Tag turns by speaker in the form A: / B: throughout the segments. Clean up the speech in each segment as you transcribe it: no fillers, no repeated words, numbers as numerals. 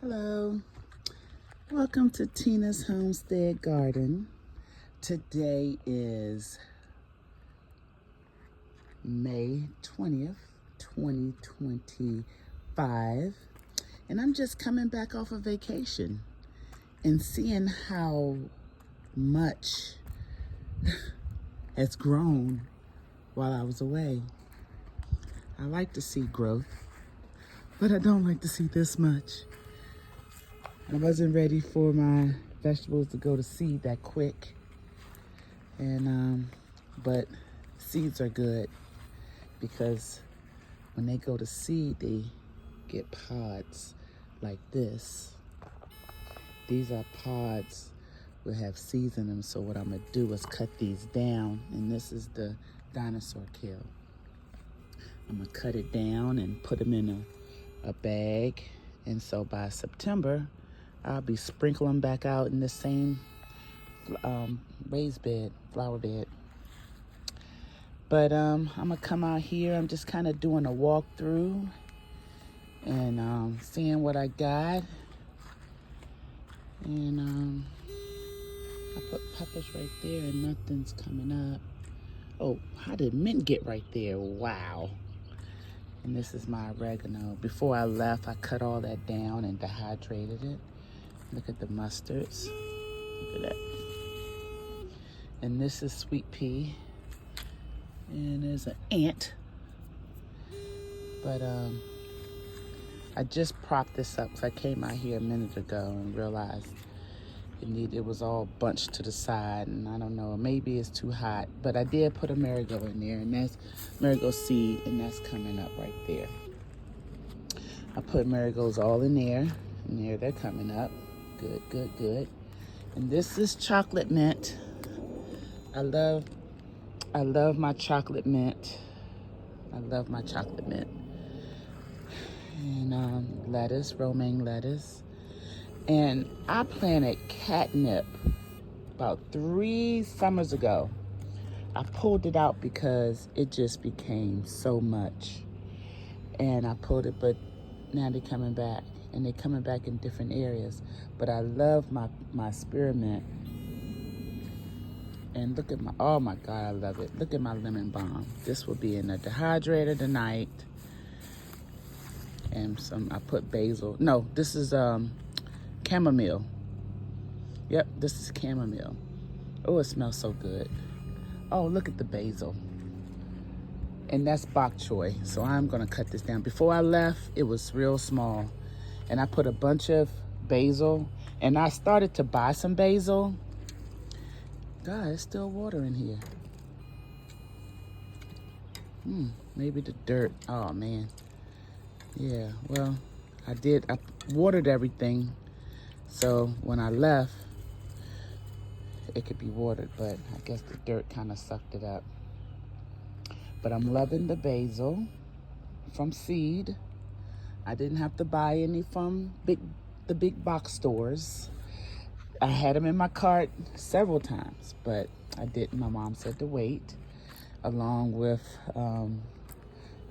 A: Hello, welcome to Tina's Homestead Garden. Today is May 20th, 2025, and I'm just coming back off of vacation and seeing how much has grown while I was away. I like to see growth, but I don't like to see this much. I wasn't ready for my vegetables to go to seed that quick. But seeds are good because when they go to seed, they get pods like this. These are pods will have seeds in them. So what I'm gonna do is cut these down, and this is the dinosaur kale. I'm gonna cut it down and put them in a bag. And so by September, I'll be sprinkling back out in the same raised bed, flower bed. But I'm gonna come out here. I'm just kind of doing a walkthrough and seeing what I got. And I put peppers right there and nothing's coming up. Oh, how did mint get right there? Wow. And this is my oregano. Before I left, I cut all that down and dehydrated it. Look at the mustards. Look at that. And this is sweet pea. And there's an ant. But I just propped this up because I came out here a minute ago and realized it was all bunched to the side. And I don't know, maybe it's too hot. But I did put a marigold in there, and that's marigold seed, and that's coming up right there. I put marigolds all in there, and there they're coming up. Good, good, good. And this is chocolate mint. I love my chocolate mint. I love my chocolate mint. And lettuce, romaine lettuce. And I planted catnip about 3 summers ago. I pulled it out because it just became so much. And I pulled it, but now they're coming back. And they're coming back in different areas. But I love my spearmint. And look at oh my God, I love it. Look at my lemon balm. This will be in a dehydrator tonight. And I put basil. No, this is chamomile. Yep, this is chamomile. Oh, it smells so good. Oh, look at the basil. And that's bok choy. So I'm gonna cut this down. Before I left, it was real small. And I put a bunch of basil, and I started to buy some basil. God, there's still water in here. Maybe the dirt. Oh man. Yeah, well, I watered everything. So when I left, it could be watered, but I guess the dirt kind of sucked it up. But I'm loving the basil from seed. I didn't have to buy any from the big box stores. I had them in my cart several times, but I didn't. My mom said to wait, along with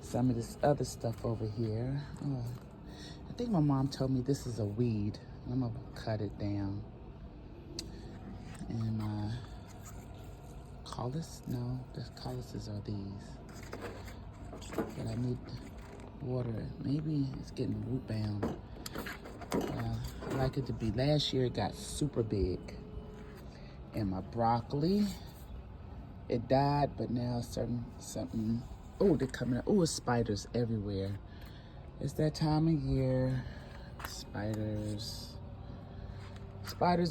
A: some of this other stuff over here. Oh, I think my mom told me this is a weed. I'm gonna cut it down. And collis? No, the collises are these. But I need water. Maybe it's getting root bound. I like it to be. Last year it got super big. And my broccoli, it died, but now something. Oh, they're coming up. Oh, it's spiders everywhere. It's that time of year. Spiders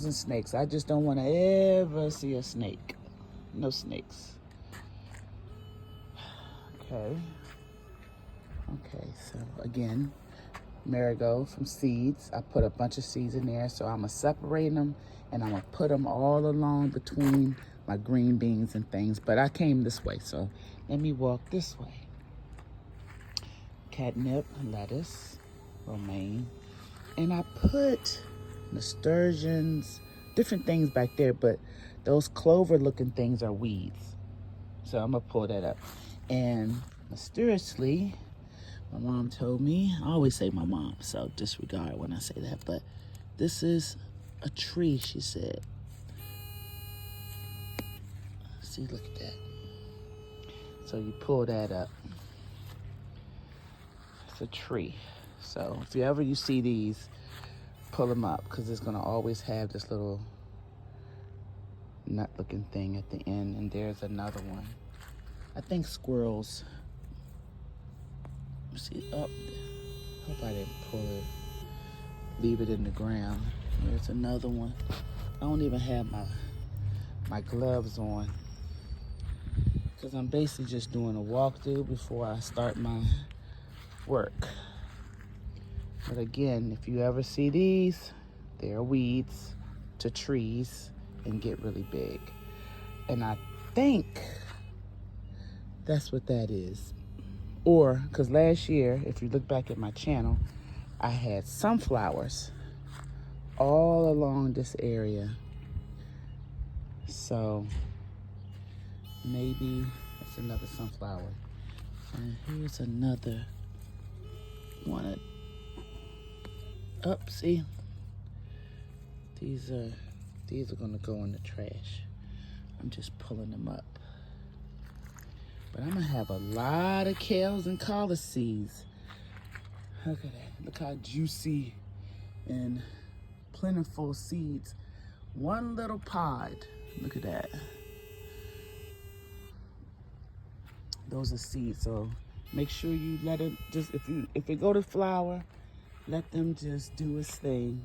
A: and snakes. I just don't want to ever see a snake. No snakes. Okay, so again, marigold from seeds. I put a bunch of seeds in there, so I'm gonna separate them and I'm gonna put them all along between my green beans and things. But I came this way, so let me walk this way. Catnip, lettuce, romaine, and I put nasturtiums, different things back there, but those clover looking things are weeds. So I'm gonna pull that up. And mysteriously, My mom told me, I always say my mom, so disregard when I say that, but this is a tree, she said. See, look at that. So you pull that up. It's a tree. So if you see these, pull them up, because it's going to always have this little nut looking thing at the end. And there's another one. I think squirrels. See, up. Hope I didn't pull it. Leave it in the ground. There's another one. I don't even have my gloves on, because I'm basically just doing a walkthrough before I start my work. But again, if you ever see these, they're weeds to trees and get really big. And I think that's what that is. Or, because last year, if you look back at my channel, I had sunflowers all along this area. So maybe that's another sunflower. And here's another one. Up, see? These are gonna go in the trash. I'm just pulling them up. But I'm gonna have a lot of kales and collard seeds. Look at that. Look how juicy and plentiful seeds. One little pod. Look at that. Those are seeds. So make sure you let it just, if it go to flower, let them just do its thing.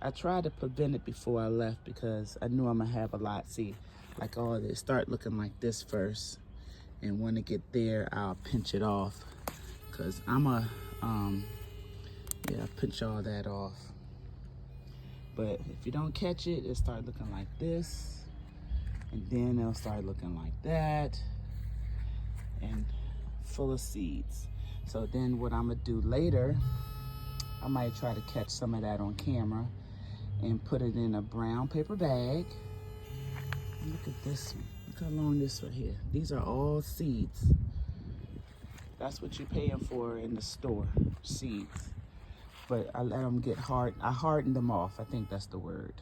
A: I tried to prevent it before I left because I knew I'm gonna have a lot. See, like all this, start looking like this first. And when it get there, I'll pinch it off. Cause pinch all that off. But if you don't catch it, it'll start looking like this. And then it'll start looking like that. And full of seeds. So then what I'm gonna do later, I might try to catch some of that on camera and put it in a brown paper bag. Look at this one. Look how long this one here. These are all seeds. That's what you're paying for in the store, seeds. But I let them get hard. I hardened them off. I think that's the word.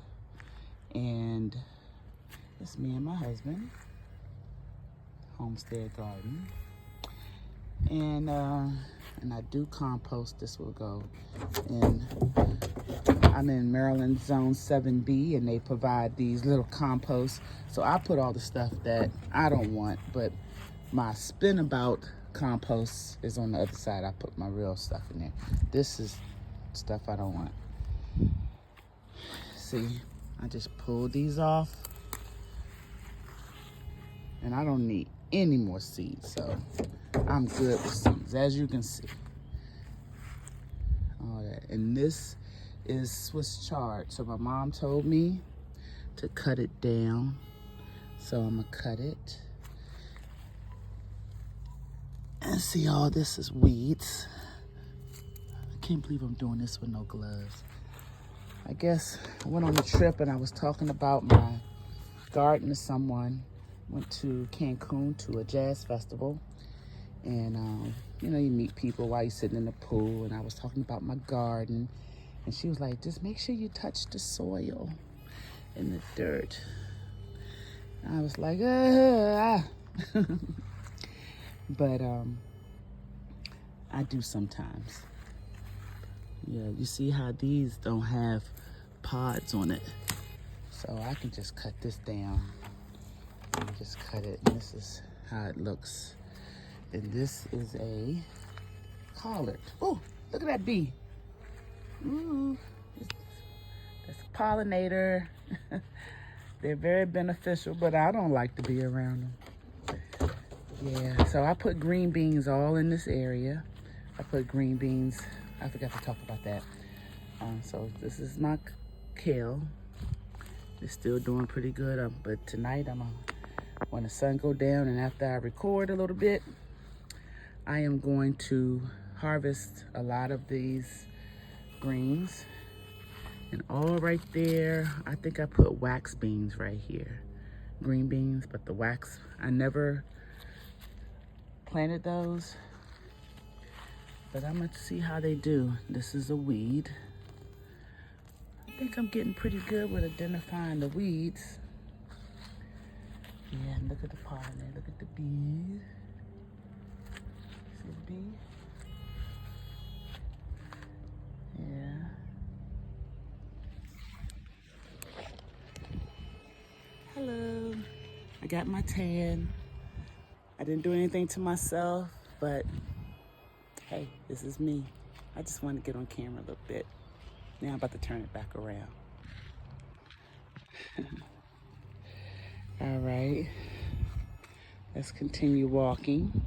A: And it's me and my husband. Homestead garden. And I do compost. This will go in. I'm in Maryland Zone 7B, and they provide these little composts. So I put all the stuff that I don't want, but my spinabout compost is on the other side. I put my real stuff in there. This is stuff I don't want. See, I just pulled these off, and I don't need any more seeds, so I'm good with seeds, as you can see. All that, and this is Swiss chard. So my mom told me to cut it down, so I'm gonna cut it. And see, all this is weeds. I can't believe I'm doing this with no gloves. I guess I went on a trip and I was talking about my garden to someone. Went to Cancun to a jazz festival. And, you meet people while you're sitting in the pool. And I was talking about my garden. And she was like, just make sure you touch the soil and the dirt. And I was like, But I do sometimes. Yeah, you see how these don't have pods on it. So I can just cut this down. And just cut it, and this is how it looks. And this is a collard. Oh, look at that bee. Ooh, that's a pollinator. They're very beneficial, but I don't like to be around them. Yeah, so I put green beans all in this area. I put green beans, I forgot to talk about that. So this is my kale. It's still doing pretty good, but tonight when the sun go down and after I record a little bit, I am going to harvest a lot of these greens. And all right there, I think I put wax beans right here. Green beans, but the wax, I never planted those. But I'm gonna see how they do. This is a weed. I think I'm getting pretty good with identifying the weeds. Yeah, look at the pot in there. Look at the bee. See the bee? Yeah. Hello. I got my tan. I didn't do anything to myself, but hey, this is me. I just want to get on camera a little bit. Now I'm about to turn it back around. All right. Let's continue walking.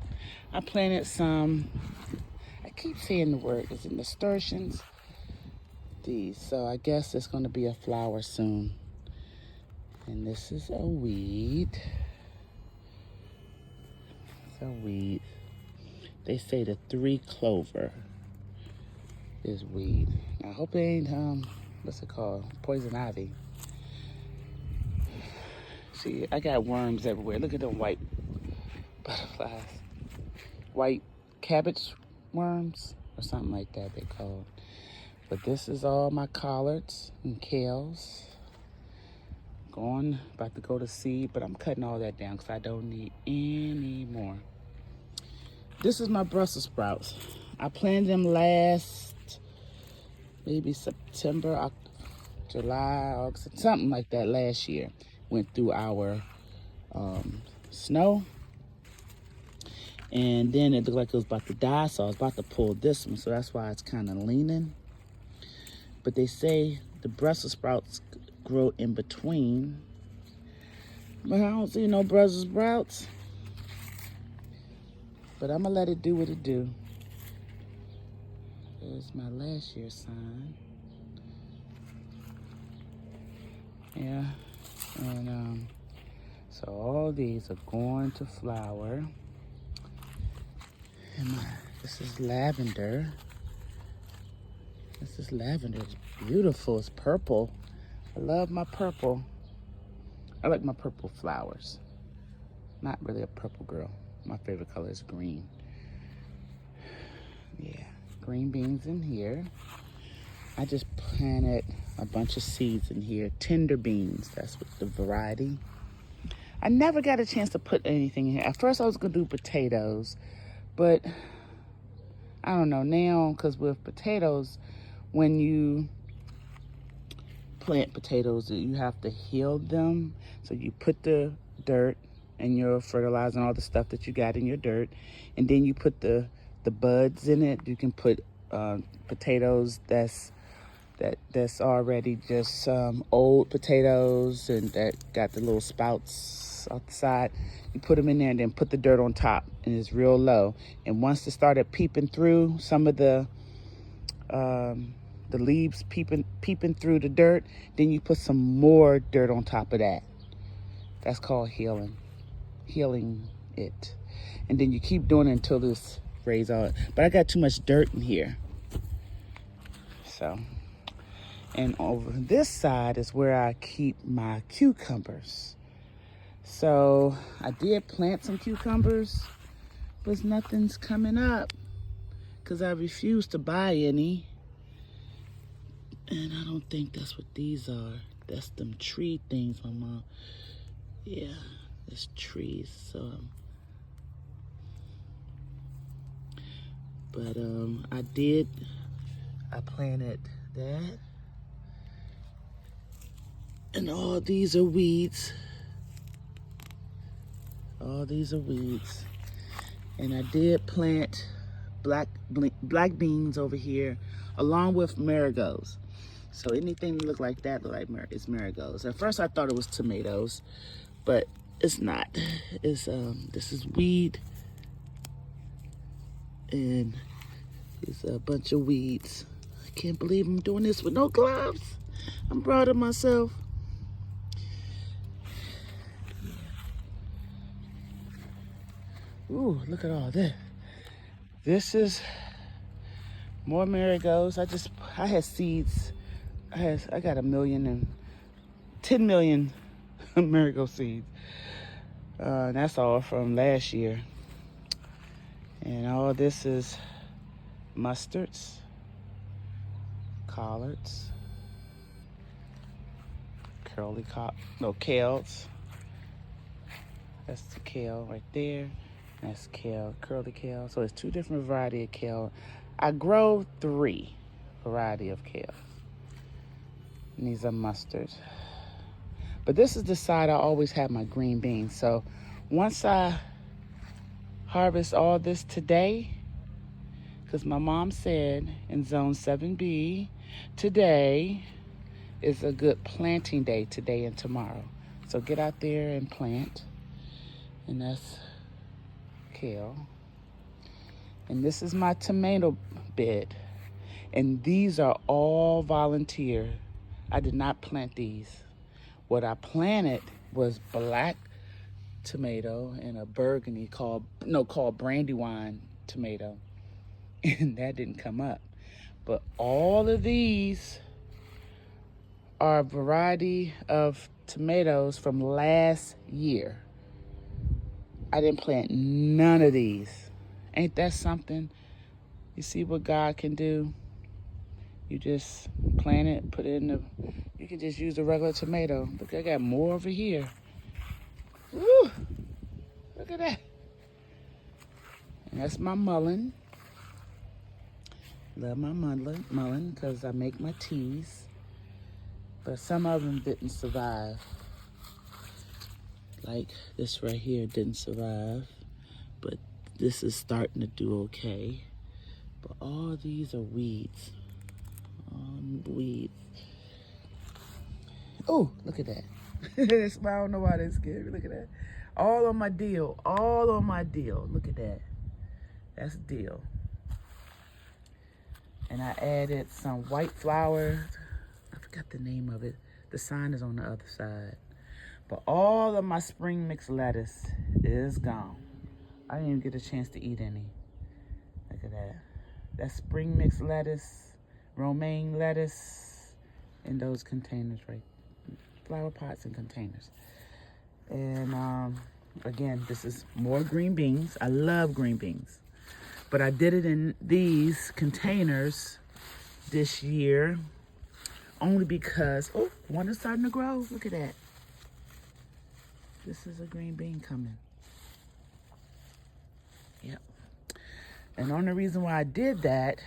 A: I planted some, I keep saying the word, is it nasturtiums? These, so I guess it's gonna be a flower soon. And this is a weed. It's a weed. They say the 3 clover is weed. I hope it ain't, what's it called? Poison ivy. See, I got worms everywhere. Look at them white butterflies. White cabbage worms or something like that they call. But this is all my collards and kales. About to go to seed, but I'm cutting all that down because I don't need any more. This is my Brussels sprouts. I planted them last, maybe September, July, August, something like that last year. Went through our snow. And then it looked like it was about to die, so I was about to pull this one, so that's why it's kind of leaning. But they say the Brussels sprouts grow in between. But I don't see no Brussels sprouts. But I'm gonna let it do what it do. There's my last year's sign. Yeah, and so all these are going to flower. And this is lavender. This is lavender. It's beautiful. It's purple. I love my purple. I like my purple flowers. Not really a purple girl. My favorite color is green. Yeah, green beans in here. I just planted a bunch of seeds in here. Tender beans, that's what the variety. I never got a chance to put anything in here. At first I was gonna do potatoes, but I don't know now, because with potatoes, when you plant potatoes, you have to heal them. So you put the dirt and your fertilizer and all the stuff that you got in your dirt, and then you put the buds in it. You can put potatoes that's already just old potatoes and that got the little spouts off the side. You put them in there and then put the dirt on top, and it's real low. And once it started peeping through, some of the leaves peeping through the dirt, then you put some more dirt on top of that. That's called healing it. And then you keep doing it until this rays out. But I got too much dirt in here. So, and over this side is where I keep my cucumbers. So I did plant some cucumbers, but nothing's coming up because I refuse to buy any. And I don't think that's what these are. That's them tree things, my mom. Yeah, it's trees. So, but I planted that. And all these are weeds. All these are weeds. And I did plant black beans over here along with marigolds. So anything that look like that is marigolds. At first I thought it was tomatoes, but it's not. It's this is weed, and it's a bunch of weeds. I can't believe I'm doing this with no gloves. I'm proud of myself. Ooh, look at all this. This is more marigolds. I had seeds. I got 10 million marigold seeds. That's all from last year. And all this is mustards, collards, kales. That's the kale right there. That's kale, curly kale. So it's 2 different variety of kale. I grow 3 variety of kale. And these are mustard. But this is the side I always have my green beans. So once I harvest all this today, because my mom said in zone 7B, today is a good planting day, today and tomorrow. So get out there and plant. And that's kale. And this is my tomato bed. And these are all volunteer. I did not plant these. What I planted was black tomato and a burgundy called Brandywine tomato. And that didn't come up. But all of these are a variety of tomatoes from last year. I didn't plant none of these. Ain't that something? You see what God can do? You just plant it, put it in the, you can just use a regular tomato. Look, I got more over here. Woo! Look at that. And that's my mullein. Love my mullein because I make my teas. But some of them didn't survive. Like this right here didn't survive. But this is starting to do okay. But all these are weeds. Weeds. Oh, look at that. I don't know why that's scary. Look at that. All on my deal. All on my deal. Look at that. That's deal. And I added some white flour. I forgot the name of it. The sign is on the other side. But all of my spring mix lettuce is gone. I didn't even get a chance to eat any. Look at that. That's spring mix lettuce, romaine lettuce in those containers, right? Flower pots and containers. And again, this is more green beans. I love green beans. But I did it in these containers this year only because, oh, one is starting to grow. Look at that. This is a green bean coming. Yep. And the only reason why I did that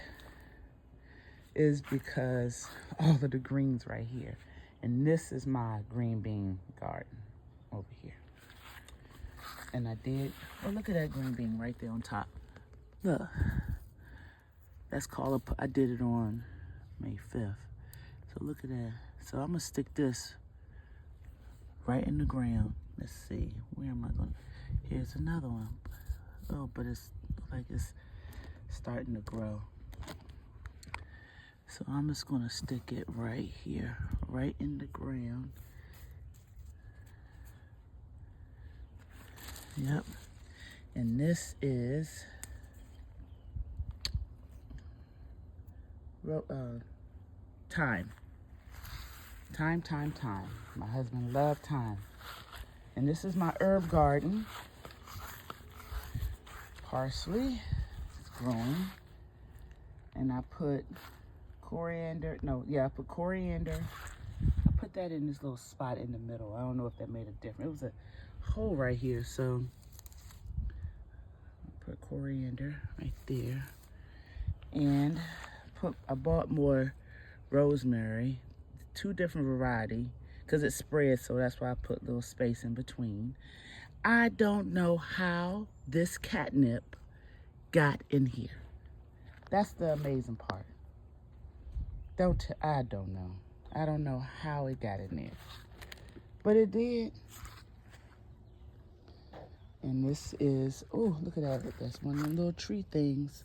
A: is because all of the greens right here. And this is my green bean garden over here. And I did, oh, look at that green bean right there on top. Look, that's called, I did it on May 5th. So look at that. So I'm gonna stick this right in the ground. Let's see, where am I going? Here's another one. Oh, but it's like it's starting to grow. So I'm just gonna stick it right here, right in the ground. Yep. And this is thyme. Thyme. My husband loved thyme. And this is my herb garden. Parsley is growing. And I put coriander. I put coriander. I put that in this little spot in the middle. I don't know if that made a difference. It was a hole right here, so I put coriander right there. And I bought more rosemary, 2 different variety, because it spreads, so that's why I put a little space in between. I don't know how this catnip got in here. That's the amazing part. I don't know. I don't know how it got in there, but it did. And this is, oh, look at that. That's one of the little tree things.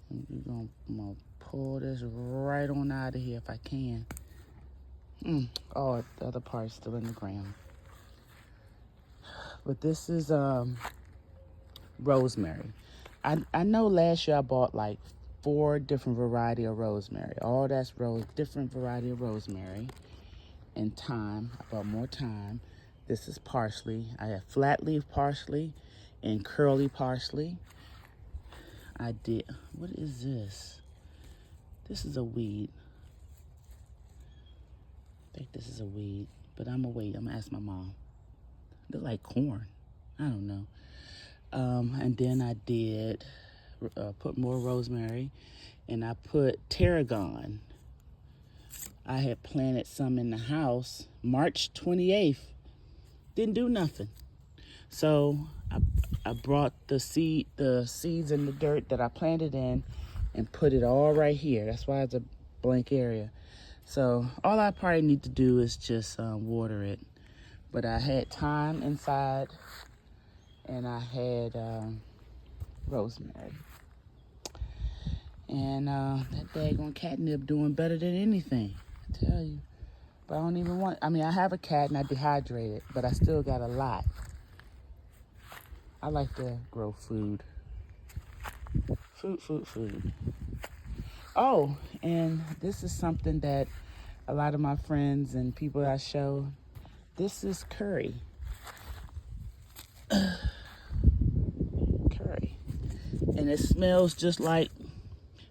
A: I'm gonna pull this right on out of here if I can. Oh, the other part's still in the ground. But this is rosemary. I know last year I bought like 4 different variety of rosemary. All that's different variety of rosemary. And thyme. I bought more thyme. This is parsley. I have flat leaf parsley and curly parsley. I did, what is this? This is a weed. I think this is a weed, but I'm gonna wait. I'm gonna ask my mom. Look like corn. I don't know. And then I did put more rosemary, and I put tarragon. I had planted some in the house March 28th. Didn't do nothing. So I brought the seeds in the dirt that I planted in and put it all right here. That's why it's a blank area. So all I probably need to do is just water it. But I had thyme inside, and I had rosemary. And that daggone catnip doing better than anything, I tell you. But I don't even want, I have a cat and I dehydrate it, but I still got a lot. I like to grow food. Food. Oh, and this is something that a lot of my friends and people I show, this is curry. Curry. And it smells just like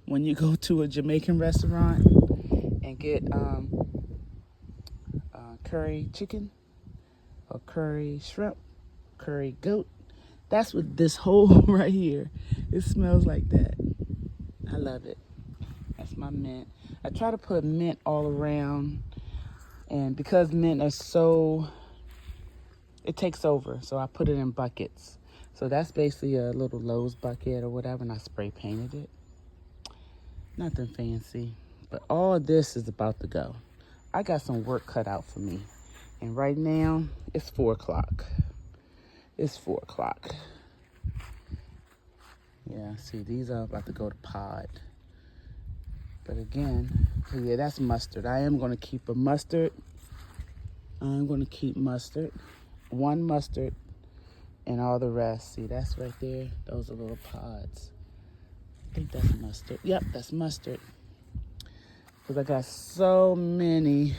A: when you go to a Jamaican restaurant and get curry chicken or curry shrimp, curry goat. That's what this hole right here, it smells like that. I love it. That's my mint. I try to put mint all around, and because mint are so, it takes over, so I put it in buckets. So that's basically a little Lowe's bucket or whatever, and I spray painted it. Nothing fancy, but all this is about to go. I got some work cut out for me, and right now it's 4 o'clock. It's 4 o'clock. Yeah, see, these are about to go to pod. But again, yeah, that's mustard. I am going to keep a mustard. I'm going to keep mustard. 1 mustard and all the rest. See, that's right there. Those are little pods. I think that's mustard. Yep, that's mustard. Because I got so many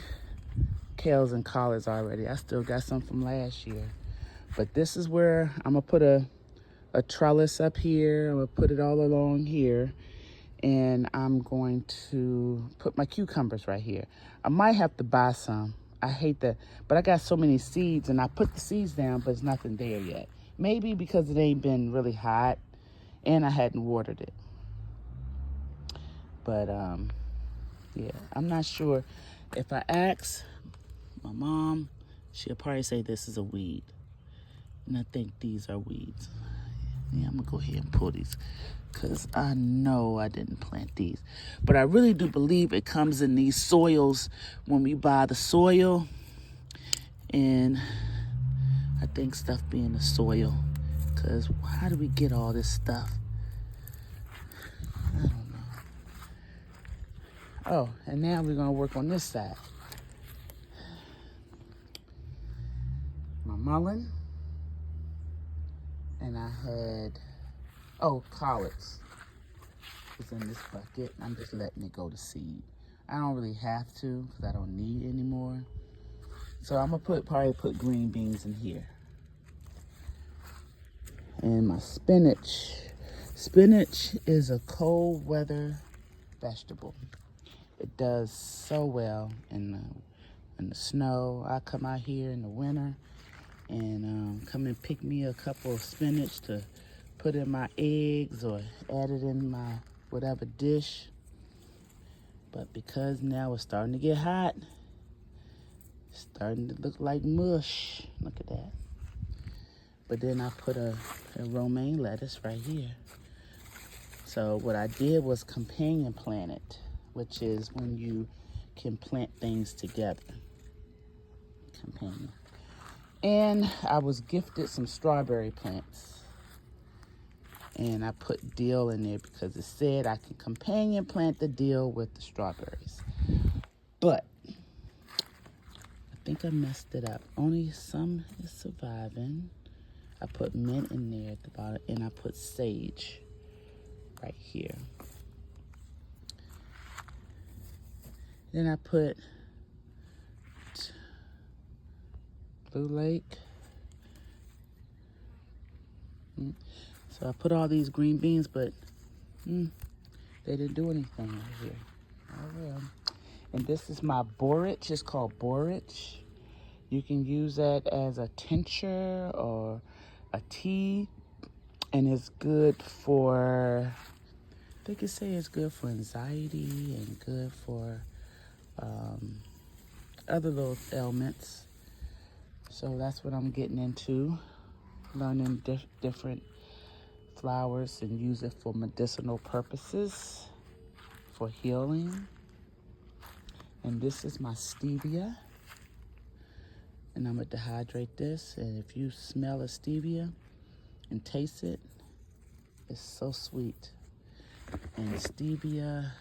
A: kales and collards already. I still got some from last year. But this is where I'm going to put a trellis up here. I'm going to put it all along here. And I'm going to put my cucumbers right here. I might have to buy some. I hate that. But I got so many seeds, and I put the seeds down, but there's nothing there yet. Maybe because it ain't been really hot, and I hadn't watered it. But, yeah, I'm not sure. If I ask my mom, she'll probably say this is a weed. And I think these are weeds. Yeah, I'm going to go ahead and pull these because I know I didn't plant these. But I really do believe it comes in these soils when we buy the soil. And I think stuff be in the soil, because how do we get all this stuff? I don't know. Oh, and now we're going to work on this side. My mullein. And I had, collards was in this bucket. I'm just letting it go to seed. I don't really have to because I don't need any more. So I'm going to probably put green beans in here. And my spinach. Spinach is a cold weather vegetable. It does so well in the snow. I come out here in the winter and come and pick me a couple of spinach to put in my eggs or add it in my whatever dish. But because now it's starting to get hot, it's starting to look like mush. Look at that. But then I put a romaine lettuce right here. So what I did was companion plant it, which is when you can plant things together. Companion. And I was gifted some strawberry plants. And I put dill in there because it said I can companion plant the dill with the strawberries. But I think I messed it up. Only some is surviving. I put mint in there at the bottom, and I put sage right here. Then I put Blue Lake. So I put all these green beans, but They didn't do anything right here. Oh well. And this is my borage. It's called borage. You can use that as a tincture or a tea. And it's good for, they could say it's good for anxiety and good for other little ailments. So that's what I'm getting into, learning different flowers and use it for medicinal purposes, for healing. And this is my stevia. And I'm gonna dehydrate this. And if you smell a stevia and taste it, it's so sweet. And stevia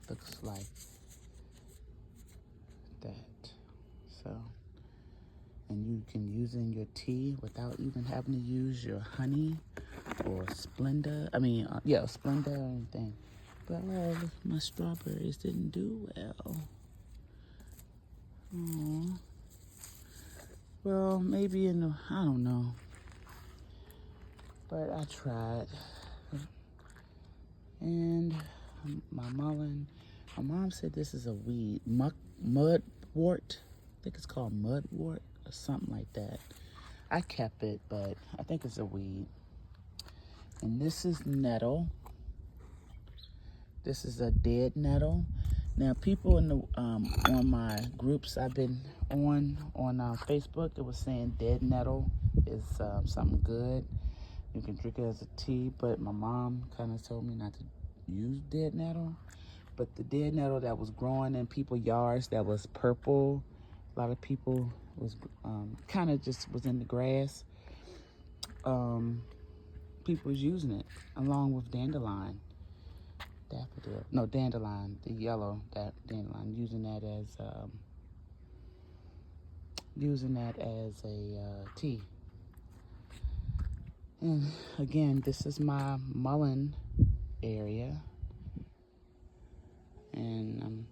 A: looks like that. So, and you can use it in your tea without even having to use your honey or Splenda. Splenda or anything. But my strawberries didn't do well. Aww. Well, maybe I don't know. But I tried. And my mullein, my mom said this is a weed, mudwort. I think it's called mudwort or something like that. I kept it, but I think it's a weed. And this is nettle. This is a dead nettle. Now, people in the on my groups I've been on Facebook, it was saying dead nettle is something good. You can drink it as a tea, but my mom kind of told me not to use dead nettle. But the dead nettle that was growing in people's yards that was purple, a lot of people was kind of just was in the grass. People was using it along with dandelion. Daffodil. No, dandelion, the yellow dandelion, using that as a tea. And again, this is my mullein area, and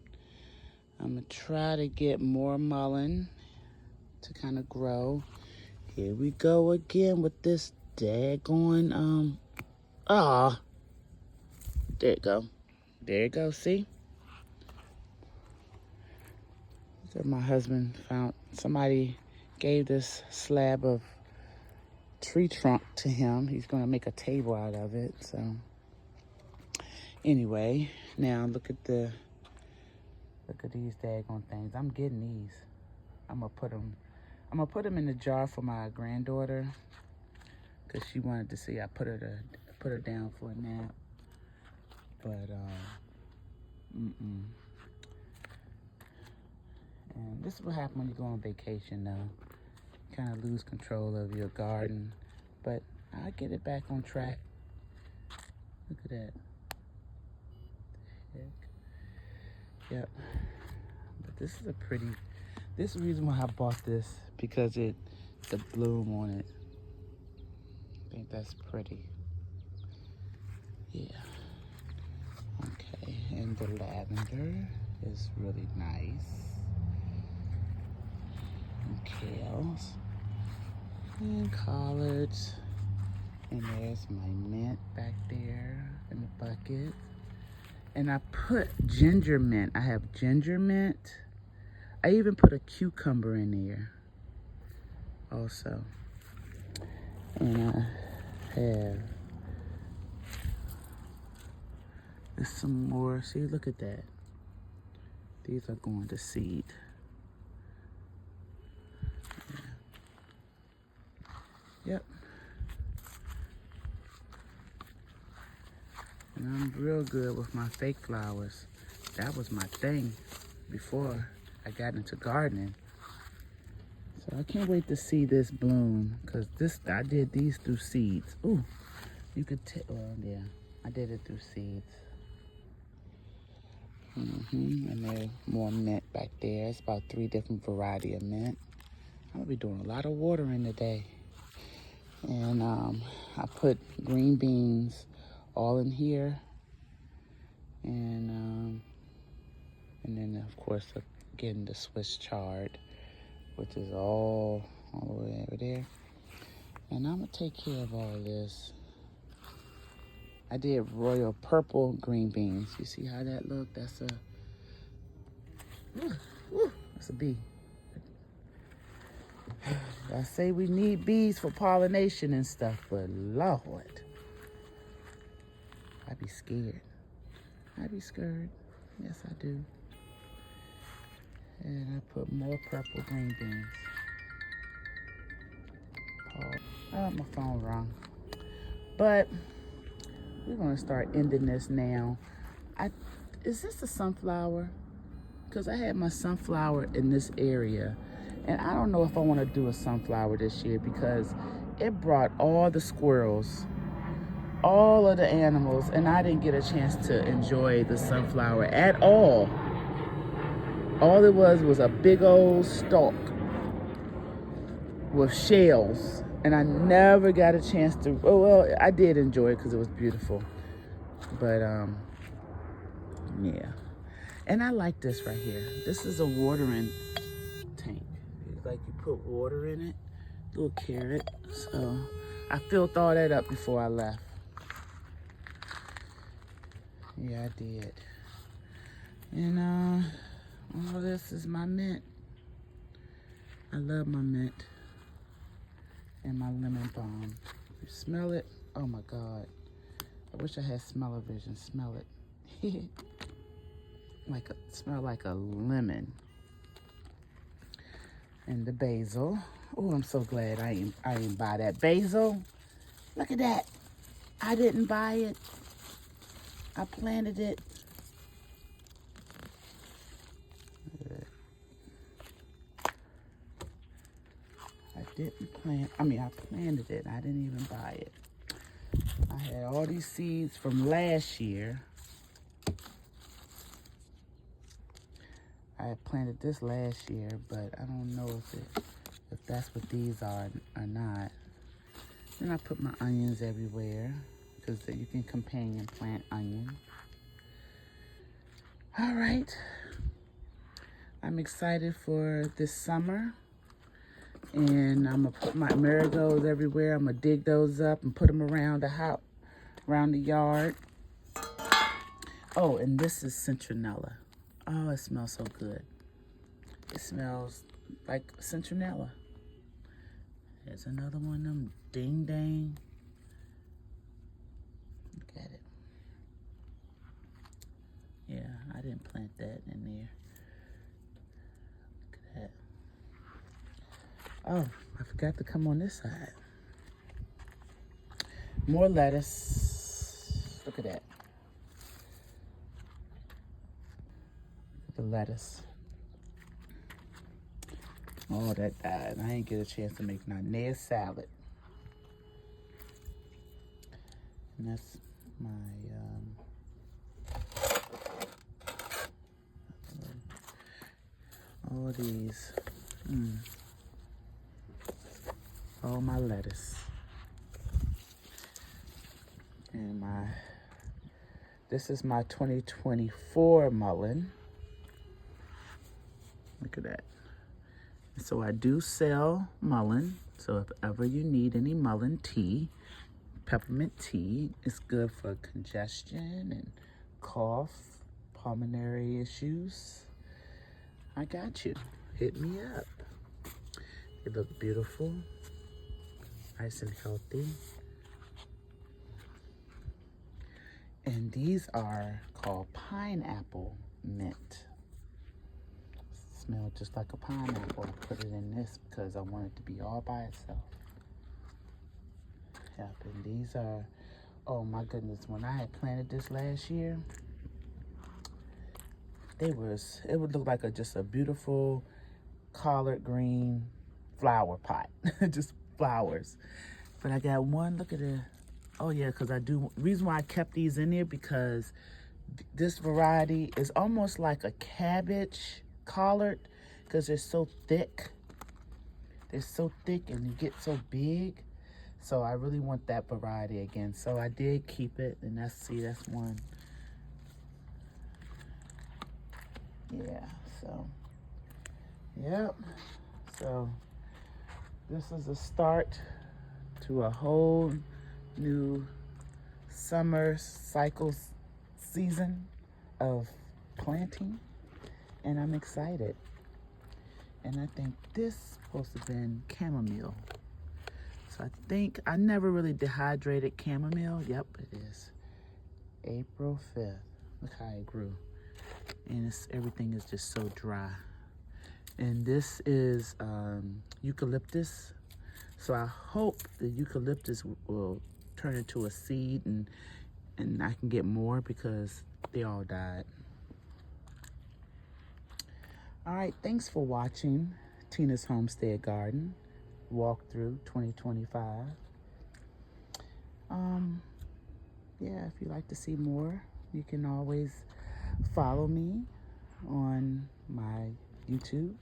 A: I'm gonna try to get more mullein to kind of grow. Here we go again with this daggone there it go. There it goes, see? So my husband found, somebody gave this slab of tree trunk to him. He's gonna make a table out of it, so. Anyway, now look at these daggone things. I'm getting these. I'm gonna put them in the jar for my granddaughter, cause she wanted to see I put her down for a nap. But and this is what happens when you go on vacation, though. You kind of lose control of your garden, but I get it back on track. Look at that. Heck. Yep. But this is this is the reason why I bought this, because the bloom on it. I think that's pretty. Yeah. Okay, and the lavender is really nice. And kales. And collards. And there's my mint back there in the bucket. And I put ginger mint. I have ginger mint. I even put a cucumber in there also. And I have some more. See, look at that. These are going to seed. Yeah. Yep. And I'm real good with my fake flowers. That was my thing before I got into gardening. So I can't wait to see this bloom, because I did these through seeds. Ooh, you could yeah, I did it through seeds. And there's more mint back there. It's about 3 different varieties of mint. I'm gonna be doing a lot of watering today. And I put green beans all in here. And then of course, again, the Swiss chard, which is all the way over there. And I'm gonna take care of all this. I did royal purple green beans. You see how that look? That's a bee. I say we need bees for pollination and stuff, but Lord, I be scared. I be scared. Yes, I do. And I put more purple green beans. Oh, my phone wrong. But we're gonna start ending this now. Is this a sunflower? Because I had my sunflower in this area. And I don't know if I want to do a sunflower this year because it brought all the squirrels, all of the animals, and I didn't get a chance to enjoy the sunflower at all. All it was a big old stalk with shells, and I never got a chance to, oh, well, I did enjoy it because it was beautiful. But, yeah. And I like this right here. This is a watering tank. It's like you put water in it, little carrot. So I filled all that up before I left. Yeah, I did. And all this is my mint. I love my mint and my lemon balm. You smell it? Oh my God. I wish I had smell-o-vision. Smell it. Smell like a lemon. And the basil. Oh, I'm so glad I didn't buy that basil. Look at that. I didn't buy it. I planted it. I planted it. I didn't even buy it. I had all these seeds from last year. I had planted this last year, but I don't know if that's what these are or not. Then I put my onions everywhere because you can companion plant onion. All right. I'm excited for this summer. And I'm going to put my marigolds everywhere. I'm going to dig those up and put them around the house, around the yard. Oh, and this is citronella. Oh, it smells so good. It smells like citronella. There's another one of them. Ding dang. Look at it. Yeah, I didn't plant that in there. Look at that. Oh, I forgot to come on this side. More lettuce. Look at that. Look at the lettuce. Oh, that died. I ain't get a chance to make my nail salad. And that's my, all these. All my lettuce. And this is my 2024 mullein. Look at that. So I do sell mullein. So if ever you need any mullein tea, peppermint tea, it's good for congestion and cough, pulmonary issues. I got you. Hit me up. They look beautiful, nice and healthy. And these are called pineapple mint. Smell just like a pineapple. I put it in this because I want it to be all by itself. Yep, and these are, oh my goodness, when I had planted this last year, it would look like just a beautiful collard green flower pot. Just flowers. But I got one, look at it. Oh yeah, because reason why I kept these in there because this variety is almost like a cabbage collard because they're so thick. They're so thick and you get so big. So I really want that variety again. So I did keep it, and that's one. Yeah, so, yep. So this is a start to a whole new summer cycle season of planting, and I'm excited. And I think this is supposed to have been chamomile. So I think I never really dehydrated chamomile. Yep, it is. April 5th. Look how it grew. And everything is just so dry. And this is eucalyptus. So I hope the eucalyptus will turn into a seed and I can get more because they all died. All right, thanks for watching Tina's Homestead Garden Walkthrough 2025. Yeah, if you'd like to see more, you can always follow me on my YouTube,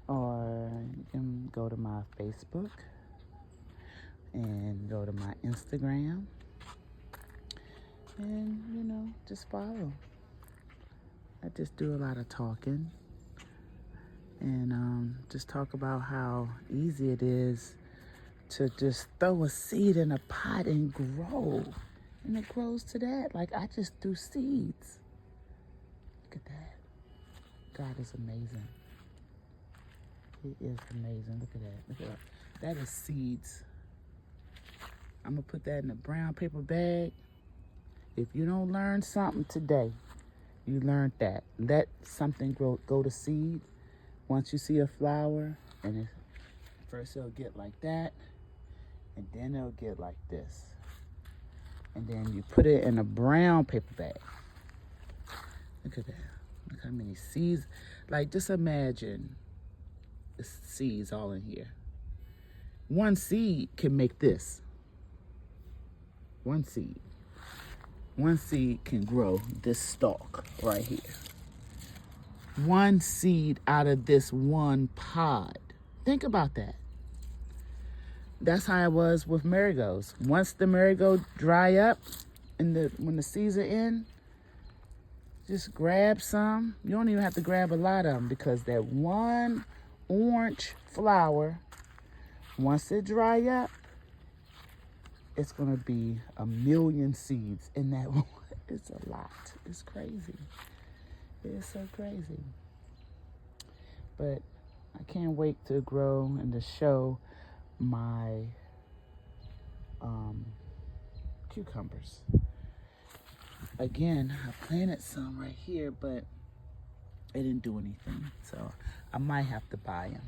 A: or you can go to my Facebook and go to my Instagram and, you know, just follow. I just do a lot of talking and just talk about how easy it is to just throw a seed in a pot and grow. And it grows to that. Like, I just threw seeds. Look at that. God is amazing. He is amazing. Look at that. Look at that. That is seeds. I'm going to put that in a brown paper bag. If you don't learn something today, you learned that. Let something go to seed. Once you see a flower, and first it'll get like that, and then it'll get like this. And then you put it in a brown paper bag. Look at that. Look how many seeds. Like, just imagine the seeds all in here. One seed can make this. One seed. One seed can grow this stalk right here. One seed out of this one pod. Think about that. That's how it was with marigolds. Once the marigold dry up, when the season end, just grab some. You don't even have to grab a lot of them, because that one orange flower, once it dry up, it's gonna be 1,000,000 seeds in that one. It's a lot. It's crazy. It's so crazy. But I can't wait to grow and to show my cucumbers. Again, I planted some right here, but it didn't do anything. So I might have to buy them.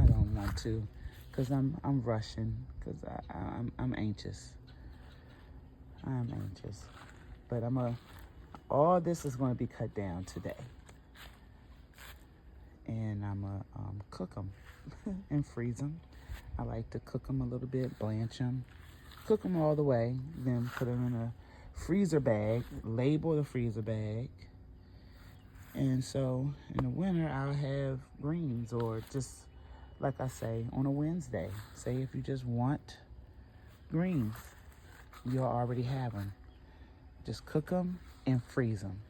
A: I don't want to, because I'm rushing, because I'm anxious. I'm anxious. But all this is going to be cut down today. And I'm going to cook them and freeze them. I like to cook them a little bit, blanch them, cook them all the way, then put them in a freezer bag, label the freezer bag. And so in the winter, I'll have greens, or just, like I say, on a Wednesday. Say if you just want greens, you'll already have them. Just cook them and freeze them.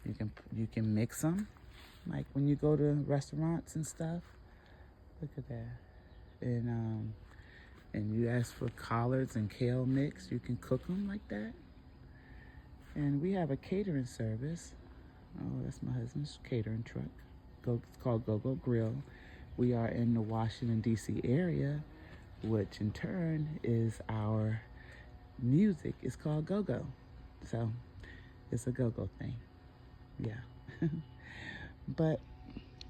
A: You can mix them, like when you go to restaurants and stuff. Look at that. And you ask for collards and kale mix, you can cook them like that. And we have a catering service. Oh, that's my husband's catering truck. It's called Go-Go Grill. We are in the Washington, D.C. area, which in turn is our music. It's called Go-Go. So it's a go-go thing. Yeah. But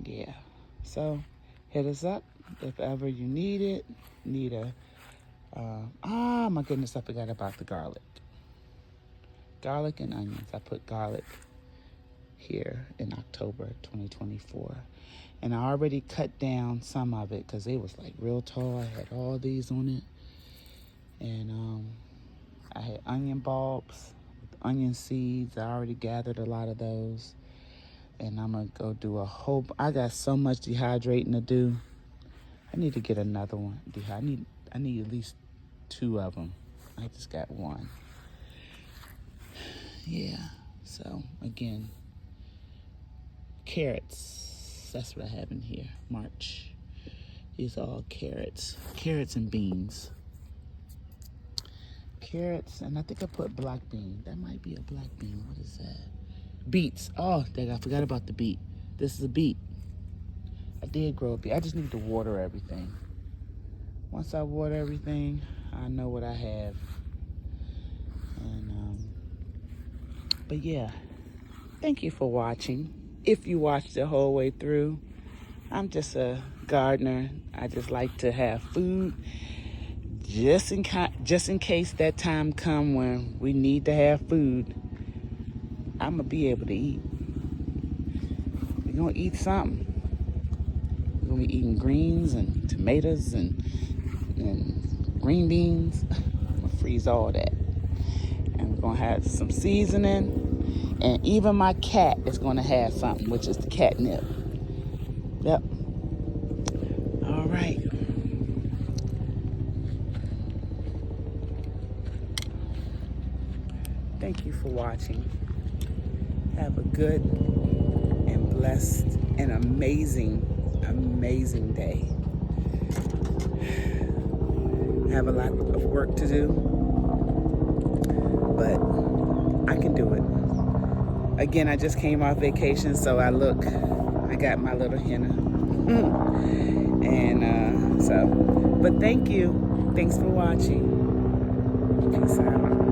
A: yeah. So hit us up if ever you need it. My goodness, I forgot about the garlic. Garlic and onions. I put garlic here in October 2024. And I already cut down some of it because it was like real tall. I had all these on it. And I had onion bulbs with onion seeds. I already gathered a lot of those. And I'm going to go do I got so much dehydrating to do. I need to get another one. I need at least 2 of them. I just got 1. Yeah. So, again, carrots. That's what I have in here. March. These are all carrots. Carrots and beans. carrots, and I think I put black bean. That might be a black bean. What is that? Beets. Oh, dang, I forgot about the beet. This is a beet. I did grow a beet. I just need to water everything. Once I water everything, I know what I have. And, but yeah, thank you for watching. If you watched the whole way through, I'm just a gardener. I just like to have food just in case that time come when we need to have food. I'm gonna be able to eat. We're gonna eat something. We're gonna be eating greens and tomatoes and green beans. I'm gonna freeze all that. And we're gonna have some seasoning. And even my cat is gonna have something, which is the catnip. Yep. All right. Thank you for watching. Have a good and blessed and amazing day. I have a lot of work to do, but I can do it. Again, I just came off vacation, so I got my little henna. And but thank you. Thanks for watching. Peace out.